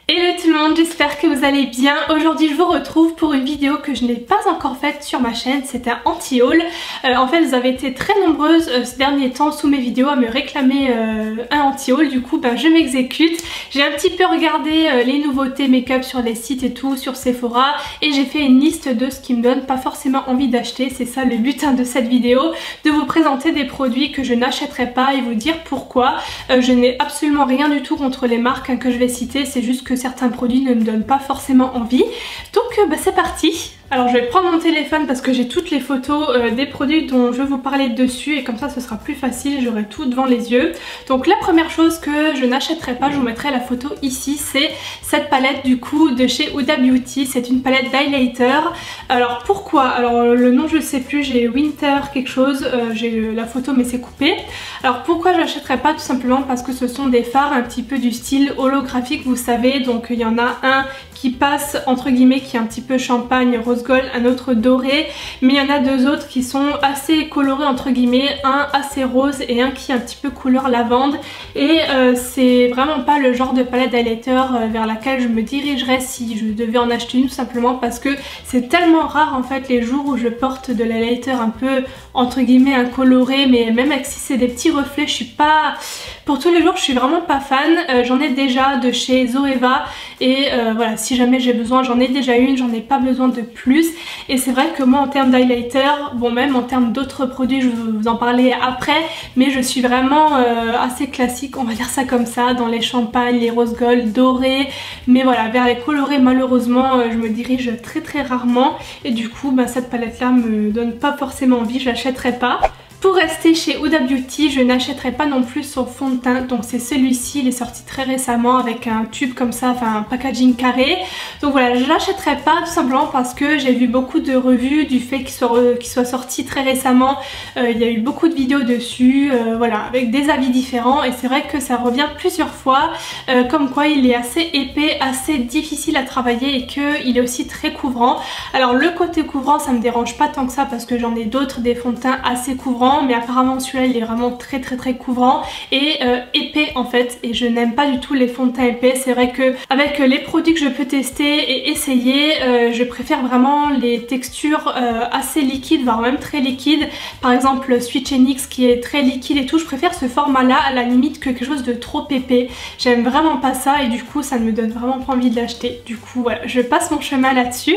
Hello tout le monde, j'espère que vous allez bien. Aujourd'hui je vous retrouve pour une vidéo que je n'ai pas encore faite sur ma chaîne, c'est un anti-haul. En fait vous avez été très nombreuses ces derniers temps sous mes vidéos à me réclamer un anti-haul, du coup je m'exécute. J'ai un petit peu regardé les nouveautés make-up sur les sites et tout, sur Sephora, et j'ai fait une liste de ce qui me donne pas forcément envie d'acheter. C'est ça le but de cette vidéo, de vous présenter des produits que je n'achèterai pas et vous dire pourquoi. Je n'ai absolument rien du tout contre les marques que je vais citer, c'est juste que certains produits ne me donnent pas forcément envie. Donc c'est parti. Alors je vais prendre mon téléphone parce que j'ai toutes les photos des produits dont je vais vous parler dessus, et comme ça ce sera plus facile, j'aurai tout devant les yeux. Donc la première chose que je n'achèterai pas, je vous mettrai la photo ici, c'est cette palette du coup de chez Huda Beauty. C'est une palette d'highlighter. Alors pourquoi? Alors le nom je sais plus, j'ai Winter quelque chose, j'ai la photo mais c'est coupé. Alors pourquoi je n'achèterai pas? Tout simplement parce que ce sont des fards un petit peu du style holographique, vous savez. Donc il y en a un qui passe entre guillemets, qui est un petit peu champagne rose gold, un autre doré, mais il y en a deux autres qui sont assez colorés entre guillemets, un assez rose et un qui est un petit peu couleur lavande, et c'est vraiment pas le genre de palette highlighter vers laquelle je me dirigerais si je devais en acheter une, tout simplement parce que c'est tellement rare en fait les jours où je porte de l'highlighter un peu entre guillemets incoloré, mais même si c'est des petits reflets, je suis pas... Pour tous les jours je suis vraiment pas fan. J'en ai déjà de chez Zoeva et voilà, si jamais j'ai besoin, j'en ai déjà une, j'en ai pas besoin de plus. Et c'est vrai que moi en termes d'highlighter, bon même en termes d'autres produits, je vais vous en parler après, mais je suis vraiment assez classique, on va dire ça comme ça, dans les champagnes, les rose gold, dorés, mais voilà, vers les colorés malheureusement je me dirige très rarement, et du coup cette palette là me donne pas forcément envie, je l'achèterai pas. Pour rester chez Huda Beauty, je n'achèterai pas non plus son fond de teint, donc c'est celui-ci, il est sorti très récemment avec un tube comme ça, enfin un packaging carré. Donc voilà, je l'achèterai pas tout simplement parce que j'ai vu beaucoup de revues du fait qu'il soit sorti très récemment. Il y a eu beaucoup de vidéos dessus, voilà, avec des avis différents, et c'est vrai que ça revient plusieurs fois, comme quoi il est assez épais, assez difficile à travailler, et qu'il est aussi très couvrant. Alors le côté couvrant ça me dérange pas tant que ça parce que j'en ai d'autres, des fonds de teint assez couvrants, mais apparemment celui-là il est vraiment très couvrant et épais en fait, et je n'aime pas du tout les fonds de teint épais. C'est vrai que avec les produits que je peux tester et essayer, je préfère vraiment les textures assez liquides, voire même très liquides. Par exemple Switch NX qui est très liquide et tout, je préfère ce format là à la limite que quelque chose de trop épais. J'aime vraiment pas ça, et du coup ça ne me donne vraiment pas envie de l'acheter. Du coup voilà, je passe mon chemin là-dessus.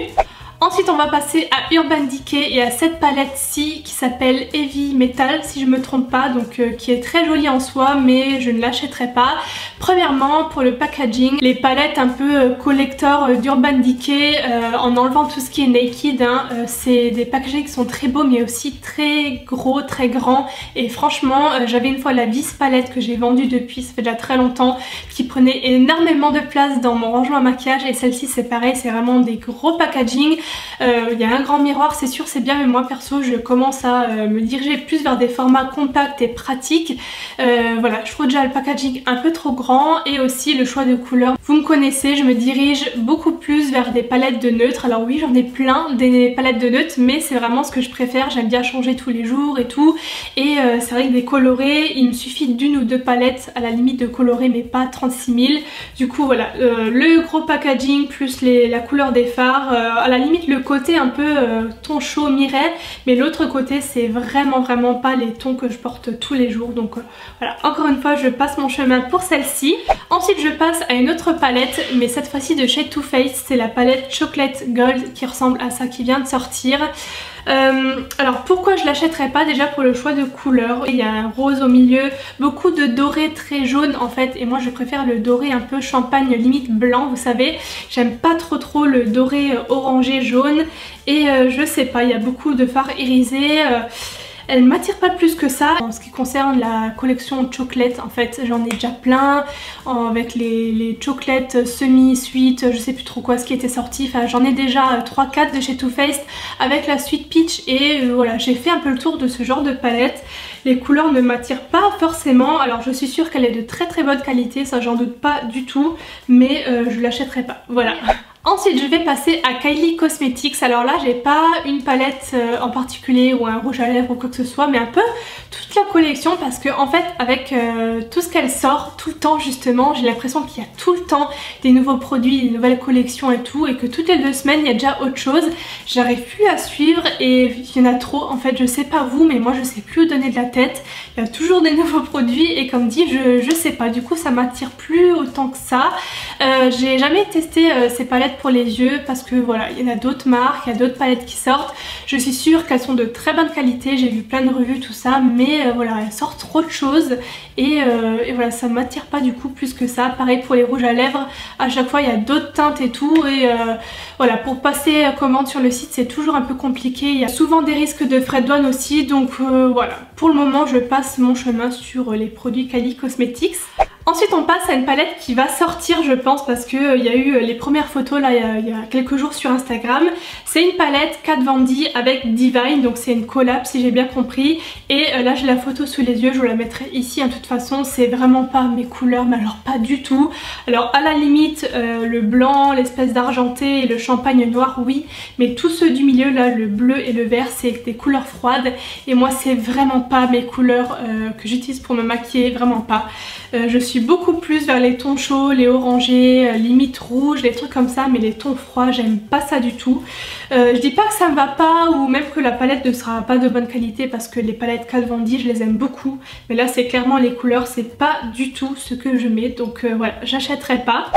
Ensuite on va passer à Urban Decay et à cette palette-ci qui s'appelle Heavy Metal si je me trompe pas, donc qui est très jolie en soi, mais je ne l'achèterai pas. Premièrement pour le packaging, les palettes un peu collector d'Urban Decay, en enlevant tout ce qui est naked, c'est des packagings qui sont très beaux mais aussi très gros, très grands, et franchement j'avais une fois la Vis palette que j'ai vendue depuis, ça fait déjà très longtemps, qui prenait énormément de place dans mon rangement à maquillage, et celle-ci c'est pareil, c'est vraiment des gros packaging. Il y a un grand miroir, c'est sûr, c'est bien, mais moi perso je commence à me diriger plus vers des formats compacts et pratiques. Voilà, je trouve déjà le packaging un peu trop grand, et aussi le choix de couleurs. Vous me connaissez, je me dirige beaucoup plus vers des palettes de neutres. Alors oui, j'en ai plein des palettes de neutres, mais c'est vraiment ce que je préfère, j'aime bien changer tous les jours et tout, et c'est vrai que des colorés, il me suffit d'une ou deux palettes à la limite de colorés, mais pas 36 000. Du coup voilà, le gros packaging plus la couleur des fards, à la limite le côté un peu ton chaud miret, mais l'autre côté c'est vraiment pas les tons que je porte tous les jours. Donc voilà, encore une fois je passe mon chemin pour celle-ci. Ensuite je passe à une autre palette, mais cette fois-ci de chez Too Faced, c'est la palette Chocolate Gold qui ressemble à ça, qui vient de sortir. Alors pourquoi je l'achèterais pas? Déjà pour le choix de couleurs, il y a un rose au milieu, beaucoup de doré très jaune en fait, et moi je préfère le doré un peu champagne limite blanc, vous savez, j'aime pas trop le doré orangé jaune, et je sais pas, il y a beaucoup de fards irisés. Elle m'attire pas plus que ça. En ce qui concerne la collection chocolate, en fait j'en ai déjà plein, avec les chocolates semi-sweet, je sais plus trop quoi ce qui était sorti, enfin j'en ai déjà 3-4 de chez Too Faced avec la Sweet Peach, et voilà, j'ai fait un peu le tour de ce genre de palette. Les couleurs ne m'attirent pas forcément, alors je suis sûre qu'elle est de très bonne qualité, ça j'en doute pas du tout, mais je l'achèterai pas, voilà. Ensuite je vais passer à Kylie Cosmetics. Alors là j'ai pas une palette en particulier ou un rouge à lèvres ou quoi que ce soit, mais un peu toute la collection, parce que en fait avec tout ce qu'elle sort tout le temps justement, j'ai l'impression qu'il y a tout le temps des nouveaux produits, des nouvelles collections et tout, et que toutes les 2 semaines il y a déjà autre chose. J'arrive plus à suivre et il y en a trop en fait. Je sais pas vous, mais moi je sais plus où donner de la tête. Il y a toujours des nouveaux produits et comme dit je sais pas, du coup ça m'attire plus autant que ça. J'ai jamais testé ces palettes pour les yeux parce que voilà, il y en a d'autres marques, il y a d'autres palettes qui sortent. Je suis sûre qu'elles sont de très bonne qualité, j'ai vu plein de revues tout ça, mais voilà, elles sortent trop de choses et voilà, ça m'attire pas du coup plus que ça. Pareil pour les rouges à lèvres, à chaque fois il y a d'autres teintes et tout, et voilà, pour passer commande sur le site c'est toujours un peu compliqué, il y a souvent des risques de frais de douane aussi, donc voilà, pour le moment je passe mon chemin sur les produits Kylie Cosmetics. Ensuite on passe à une palette qui va sortir je pense, parce qu'il y a eu les premières photos là il y a quelques jours sur Instagram. C'est une palette Kat Von D avec Divine, donc c'est une collab si j'ai bien compris. Et là j'ai la photo sous les yeux, je vous la mettrai ici. De toute façon c'est vraiment pas mes couleurs, mais alors pas du tout. Alors à la limite le blanc, l'espèce d'argenté et le champagne noir oui, mais tous ceux du milieu là, le bleu et le vert, c'est des couleurs froides. Et moi c'est vraiment pas mes couleurs que j'utilise pour me maquiller, vraiment pas. Je suis beaucoup plus vers les tons chauds, les orangés, limite rouge, les trucs comme ça, mais les tons froids j'aime pas ça du tout. Je dis pas que ça me va pas ou même que la palette ne sera pas de bonne qualité, parce que les palettes Kat Von D je les aime beaucoup, mais là c'est clairement les couleurs, c'est pas du tout ce que je mets, donc voilà, j'achèterai pas.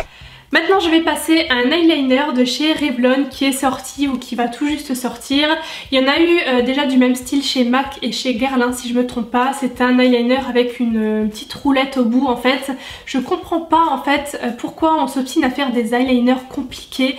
Maintenant je vais passer à un eyeliner de chez Revlon qui est sorti ou qui va tout juste sortir. Il y en a eu déjà du même style chez MAC et chez Guerlain si je me trompe pas. C'est un eyeliner avec une petite roulette au bout en fait. Je comprends pas en fait pourquoi on s'obstine à faire des eyeliners compliqués.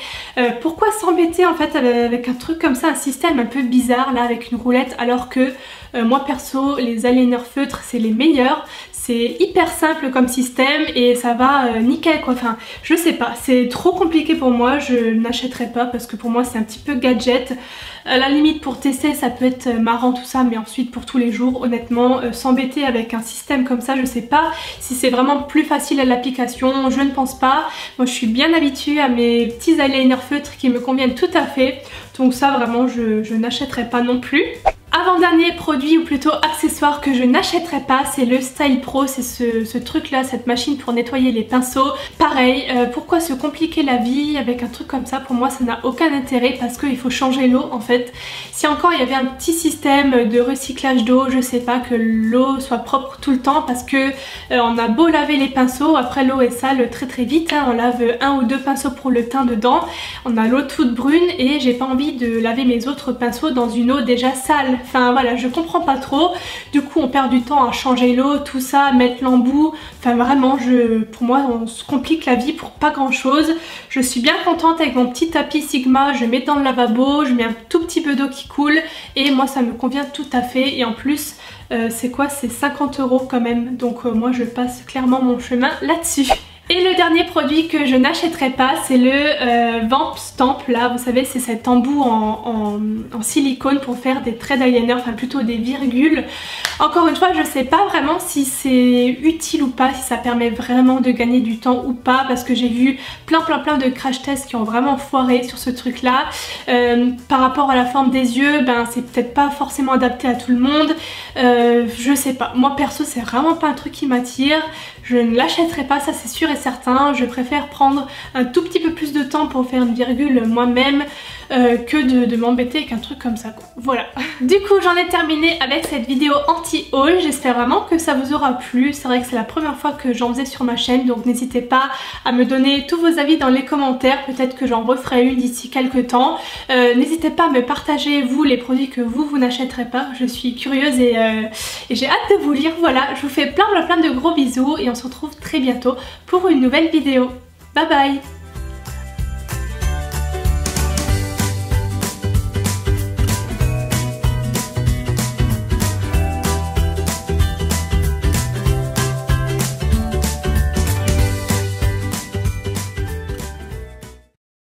Pourquoi s'embêter en fait avec un truc comme ça, un système un peu bizarre là avec une roulette, alors que moi perso les eyeliners feutres c'est les meilleurs. C'est hyper simple comme système et ça va nickel quoi, enfin je sais pas, c'est trop compliqué pour moi, je n'achèterai pas parce que pour moi c'est un petit peu gadget. À la limite pour tester ça peut être marrant tout ça, mais ensuite pour tous les jours honnêtement s'embêter avec un système comme ça, je sais pas si c'est vraiment plus facile à l'application, je ne pense pas. Moi je suis bien habituée à mes petits eyeliners feutres qui me conviennent tout à fait, donc ça vraiment je n'achèterai pas non plus. Avant-dernier produit ou plutôt accessoire que je n'achèterai pas, c'est le Style Pro, c'est ce truc là, cette machine pour nettoyer les pinceaux. Pareil, pourquoi se compliquer la vie avec un truc comme ça? Pour moi ça n'a aucun intérêt parce qu'il faut changer l'eau en fait. Si encore il y avait un petit système de recyclage d'eau, je sais pas, que l'eau soit propre tout le temps, parce que on a beau laver les pinceaux, après l'eau est sale très vite, hein, on lave 1 ou 2 pinceaux pour le teint dedans, on a l'eau toute brune et j'ai pas envie de laver mes autres pinceaux dans une eau déjà sale. Enfin voilà, je comprends pas trop. Du coup on perd du temps à changer l'eau, tout ça, mettre l'embout. Enfin vraiment pour moi on se complique la vie pour pas grand chose. Je suis bien contente avec mon petit tapis Sigma, je mets dans le lavabo, je mets un tout petit peu d'eau qui coule et moi ça me convient tout à fait. Et en plus c'est quoi, c'est 50 € quand même, donc moi je passe clairement mon chemin là-dessus. Et le dernier produit que je n'achèterai pas, c'est le Vamp Stamp là, vous savez c'est cet embout en silicone pour faire des traits d'eyeliner, enfin plutôt des virgules. Encore une fois je sais pas vraiment si c'est utile ou pas, si ça permet vraiment de gagner du temps ou pas, parce que j'ai vu plein de crash tests qui ont vraiment foiré sur ce truc là. Par rapport à la forme des yeux, ben c'est peut-être pas forcément adapté à tout le monde, je sais pas, moi perso c'est vraiment pas un truc qui m'attire. Je ne l'achèterai pas, ça c'est sûr et certain. Je préfère prendre un tout petit peu plus de temps pour faire une virgule moi-même que de m'embêter avec un truc comme ça quoi. Voilà. Du coup j'en ai terminé avec cette vidéo anti-haul. J'espère vraiment que ça vous aura plu. C'est vrai que c'est la première fois que j'en faisais sur ma chaîne, donc n'hésitez pas à me donner tous vos avis dans les commentaires. Peut-être que j'en referai une d'ici quelques temps. N'hésitez pas à me partager vous les produits que vous n'achèterez pas. Je suis curieuse et j'ai hâte de vous lire. Voilà, je vous fais plein de gros bisous et on se retrouve très bientôt pour une nouvelle vidéo. Bye bye!